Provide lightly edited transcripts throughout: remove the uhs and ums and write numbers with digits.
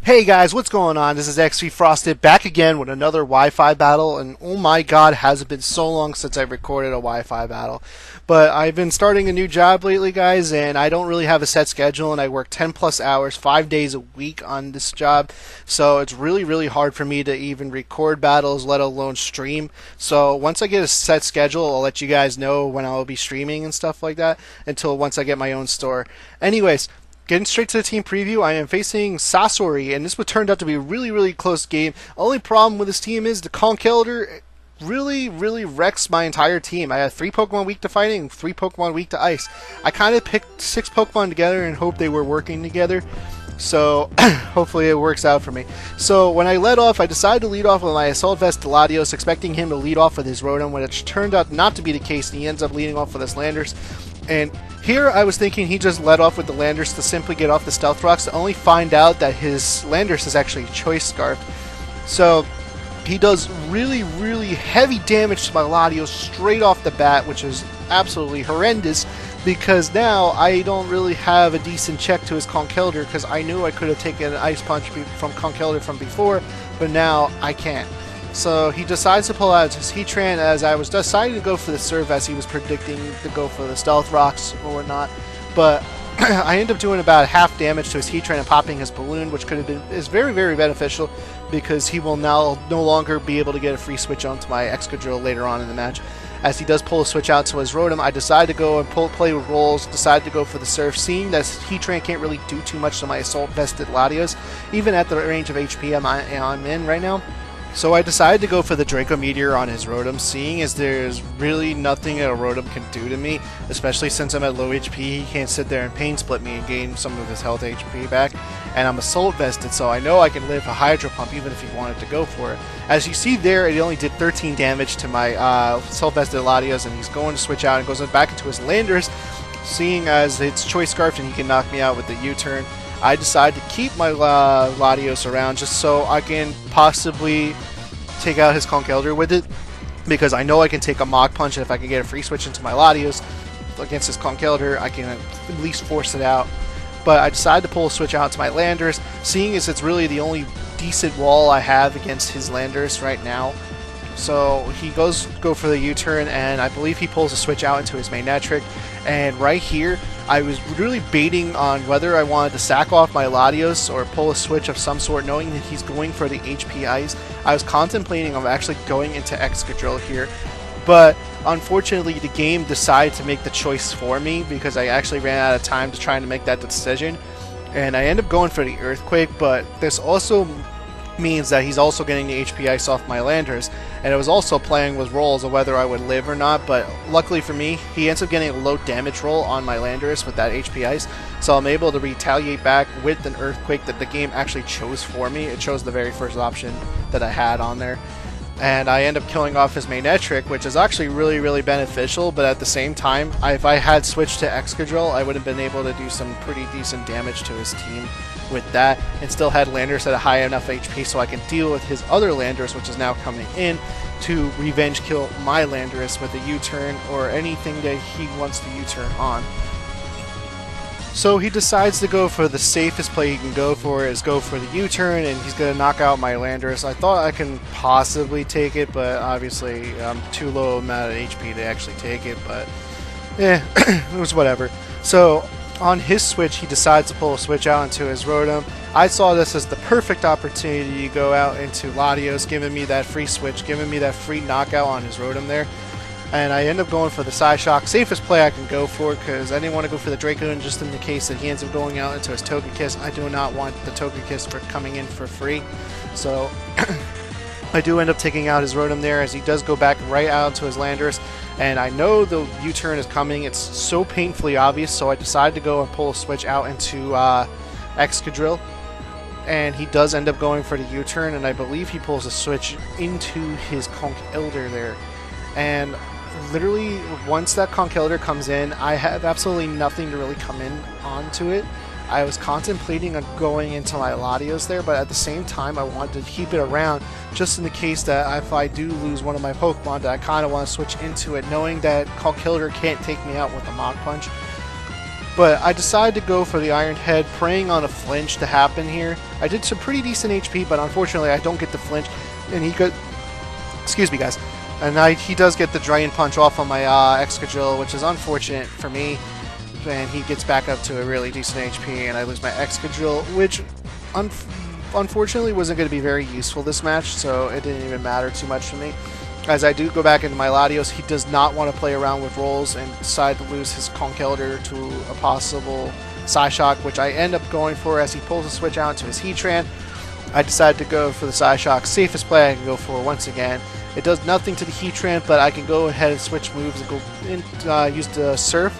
Hey guys, what's going on? This is xVFRoSTeD back again with another Wi-Fi battle, and oh my god, has it been so long since I've recorded a Wi-Fi battle. But I've been starting a new job lately, guys, and I don't really have a set schedule, and I work 10 plus hours, 5 days a week on this job, so it's really hard for me to even record battles, let alone stream. So once I get a set schedule, I'll let you guys know when I'll be streaming and stuff like that, until once I get my own store. Anyways, getting straight to the team preview, I am facing Saizori, and this would turned out to be a really close game. Only problem with this team is the Conch Elder really wrecks my entire team. I had 3 Pokemon weak to fighting and 3 Pokemon weak to ice. I kind of picked 6 Pokemon together and hoped they were working together. So hopefully it works out for me. So when I led off, I decided to lead off with my Assault Vest Latios, expecting him to lead off with his Rotom, which turned out not to be the case, and he ends up leading off with his Landers. And here I was thinking he just led off with the Landers to simply get off the Stealth Rocks, to only find out that his Landers is actually Choice Scarf. So he does really heavy damage to my Latios straight off the bat, which is absolutely horrendous, because now I don't really have a decent check to his Conch Elder, because I knew I could have taken an Ice Punch from Conch Elder from before, but now I can't. So he decides to pull out his Heatran, as I was deciding to go for the Surf, as he was predicting to go for the Stealth Rocks or whatnot. But I end up doing about half damage to his Heatran and popping his Balloon, which could have been very beneficial, because he will now no longer be able to get a free switch onto my Excadrill later on in the match. As he does pull a switch out to his Rotom, I decide to go and play with rolls, decide to go for the Surf, seeing that Heatran can't really do too much to my Assault Vested Latios, even at the range of HP I'm in right now. So I decided to go for the Draco Meteor on his Rotom, seeing as there's really nothing a Rotom can do to me, especially since I'm at low HP. He can't sit there and Pain Split me and gain some of his health HP back, and I'm Assault Vested, so I know I can live a Hydro Pump even if he wanted to go for it. As you see there, it only did 13 damage to my Assault Vested Latios, and he's going to switch out and goes back into his Landers, seeing as it's Choice Scarf and he can knock me out with the U-turn. I decide to keep my Latios around just so I can possibly take out his Conch Elder with it, because I know I can take a Mach Punch, and if I can get a free switch into my Latios against his Conch Elder, I can at least force it out. But I decided to pull a switch out to my Landers, seeing as it's really the only decent wall I have against his Landers right now. So he go for the U-turn, and I believe he pulls a switch out into his Magnetric. And right here, I was really baiting on whether I wanted to sack off my Latios or pull a switch of some sort, knowing that he's going for the HP Ice. I was contemplating on actually going into Excadrill here, but unfortunately the game decided to make the choice for me, because I actually ran out of time to try to make that decision. And I ended up going for the Earthquake, but this also means that he's also getting the HP Ice off my Landers, and it was also playing with rolls of whether I would live or not. But luckily for me, he ends up getting a low damage roll on my Landers with that HP Ice, so I'm able to retaliate back with an Earthquake that the game actually chose for me. It chose the very first option that I had on there, and I end up killing off his Magnetric, which is actually really beneficial. But at the same time, if I had switched to Excadrill, I would have been able to do some pretty decent damage to his team with that, and still had Landers at a high enough HP so I can deal with his other Landers, which is now coming in to revenge kill my Landers with a U-turn or anything that he wants to U-turn on. So he decides to go for the safest play he can go for, is go for the U-turn, and he's going to knock out my Landers. I thought I can possibly take it, but obviously I'm too low amount of HP to actually take it, but it was whatever. So on his switch, he decides to pull a switch out into his Rotom. I saw this as the perfect opportunity to go out into Latios, giving me that free switch, giving me that free knockout on his Rotom there. And I end up going for the Psyshock, safest play I can go for, because I didn't want to go for the Dracoon just in the case that he ends up going out into his Togekiss. I do not want the Togekiss for coming in for free. So I do end up taking out his Rotom there, as he does go back right out to his Landers. And I know the U-turn is coming. It's so painfully obvious, so I decided to go and pull a switch out into Excadrill. And he does end up going for the U-turn, and I believe he pulls a switch into his Conch Elder there. And literally, once that Conch Elder comes in, I have absolutely nothing to really come in onto it. I was contemplating on going into my Latios there, but at the same time I wanted to keep it around just in the case that if I do lose one of my Pokemon, that I kind of want to switch into it, knowing that Conch Elder can't take me out with a Mach Punch. But I decided to go for the Iron Head, preying on a flinch to happen here. I did some pretty decent HP, but unfortunately I don't get the flinch, and he got, excuse me guys, and he does get the Dragon Punch off on my Excadrill, which is unfortunate for me, and he gets back up to a really decent HP, and I lose my Excadrill, which unfortunately wasn't going to be very useful this match, so it didn't even matter too much to me. As I do go back into my Latios, he does not want to play around with rolls and decide to lose his Conkeldurr to a possible Psyshock, which I end up going for as he pulls the switch out into his Heatran. I decided to go for the Psyshock, safest play I can go for once again. It does nothing to the Heatran, but I can go ahead and switch moves and go use the Surf.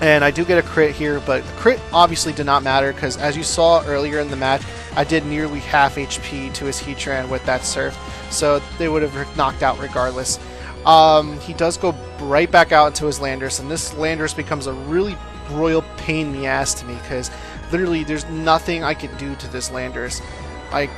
And I do get a crit here, but the crit obviously did not matter because as you saw earlier in the match, I did nearly half HP to his Heatran with that Surf, so they would have knocked out regardless. He does go right back out into his Landorus, and this Landorus becomes a really royal pain in the ass to me because literally there's nothing I can do to this Landorus. Like,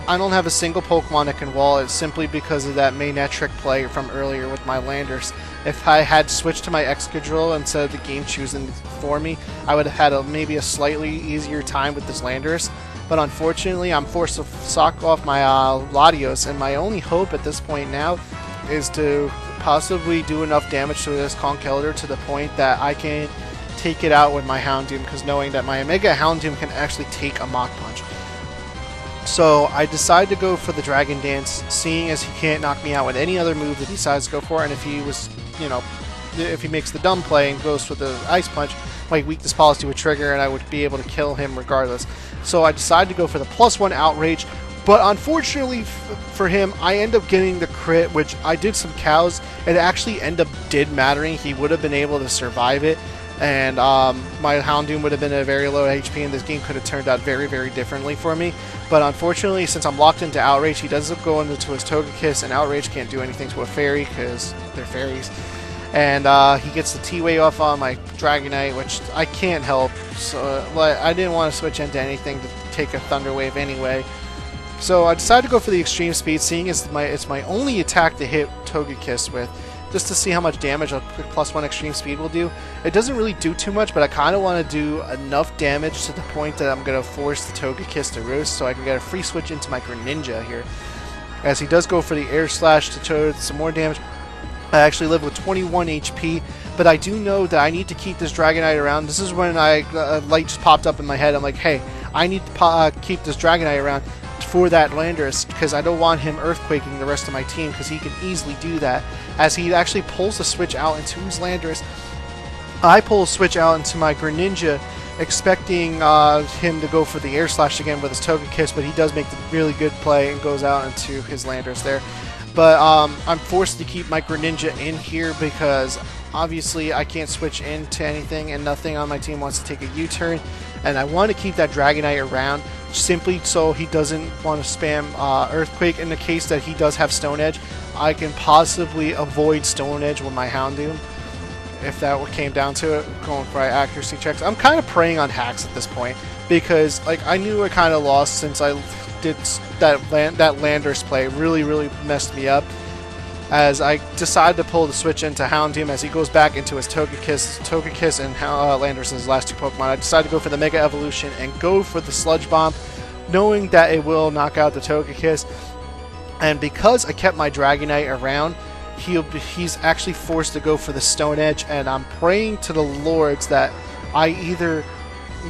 I don't have a single Pokemon that can wall it simply because of that Manectric play from earlier with my Landorus. If I had switched to my Excadrill instead of the game choosing for me, I would have had maybe a slightly easier time with this Landorus. But unfortunately, I'm forced to sock off my Latios, and my only hope at this point now is to possibly do enough damage to this Conkeldurr to the point that I can take it out with my Houndoom, because knowing that my Mega Houndoom can actually take a Mach Punch. So I decided to go for the Dragon Dance, seeing as he can't knock me out with any other move that he decides to go for, and if he was, you know, if he makes the dumb play and goes for the Ice Punch, my weakness policy would trigger and I would be able to kill him regardless. So I decided to go for the +1 Outrage, but unfortunately for him, I end up getting the crit, which I did some cows, and it actually did mattering. He would have been able to survive it, and my Houndoom would have been at a very low HP, and this game could have turned out very, very differently for me. But unfortunately, since I'm locked into Outrage, he does go into his Togekiss, and Outrage can't do anything to a fairy because they're fairies. And he gets the T-Wave off on my Dragonite, which I can't help. So I didn't want to switch into anything to take a Thunder Wave anyway. So I decided to go for the Extreme Speed, seeing as it's my only attack to hit Togekiss with, just to see how much damage a +1 Extreme Speed will do. It doesn't really do too much, but I kind of want to do enough damage to the point that I'm going to force the Togekiss to roost, so I can get a free switch into my Greninja here. As he does go for the Air Slash to Toad, some more damage. I actually live with 21 HP, but I do know that I need to keep this Dragonite around. This is when a light just popped up in my head. I'm like, hey, I need to keep this Dragonite around for that Landorus, because I don't want him Earthquaking the rest of my team, because he can easily do that. As he actually pulls the switch out into his Landorus, I pull a switch out into my Greninja, expecting him to go for the Air Slash again with his Togekiss, but he does make the really good play and goes out into his Landorus there. But I'm forced to keep my Greninja in here because obviously I can't switch into anything, and nothing on my team wants to take a U-turn, and I want to keep that Dragonite around simply so he doesn't want to spam Earthquake. In the case that he does have Stone Edge, I can possibly avoid Stone Edge with my Houndoom if that came down to it, going for accuracy checks. I'm kind of preying on hacks at this point because, like, I knew I kind of lost since I did that Landorus play. Really messed me up, as I decided to pull the switch into Houndoom as he goes back into his Togekiss and Landorus, his last two Pokemon. I decided to go for the Mega Evolution and go for the Sludge Bomb, knowing that it will knock out the Togekiss. And because I kept my Dragonite around, he's actually forced to go for the Stone Edge, and I'm praying to the Lords that I either,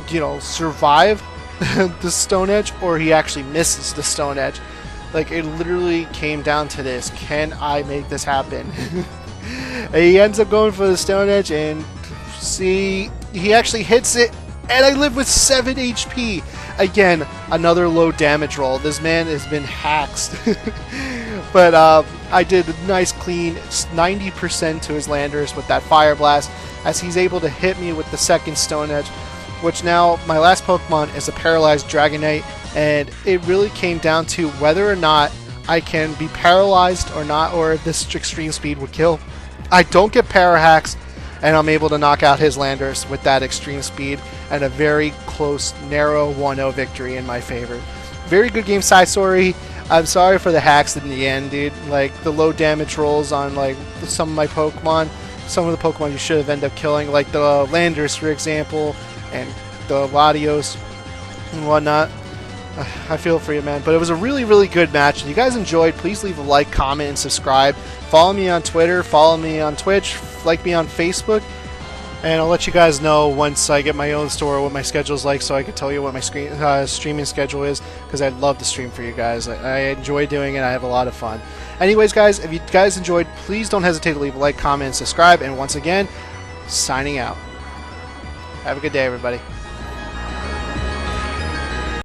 you know, survive the Stone Edge or he actually misses the Stone Edge. Like, it literally came down to this: can I make this happen? He ends up going for the Stone Edge, and see, he actually hits it, and I live with 7 HP. Again, another low damage roll. This man has been hacked. But I did a nice clean 90% to his Landorus with that Fire Blast, as he's able to hit me with the second Stone Edge, which now my last Pokemon is a paralyzed Dragonite, and it really came down to whether or not I can be paralyzed or not, or this Extreme Speed would kill. I don't get Para Hacks, and I'm able to knock out his Landorus with that Extreme Speed, and a very close, narrow 1-0 victory in my favor. Very good game, Saizori. I'm sorry for the hacks in the end, dude. Like, the low damage rolls on, like, some of my Pokemon some of the Pokemon you should have ended up killing, like the Landers, for example, and the Latios and whatnot. I feel for you, man. But it was a really, really good match. If you guys enjoyed, please leave a like, comment, and subscribe. Follow me on Twitter. Follow me on Twitch. Like me on Facebook. And I'll let you guys know once I get my own store what my schedule's like, so I can tell you what my streaming schedule is, because I'd love to stream for you guys. I enjoy doing it. I have a lot of fun. Anyways, guys, if you guys enjoyed, please don't hesitate to leave a like, comment, and subscribe. And once again, signing out. Have a good day, everybody.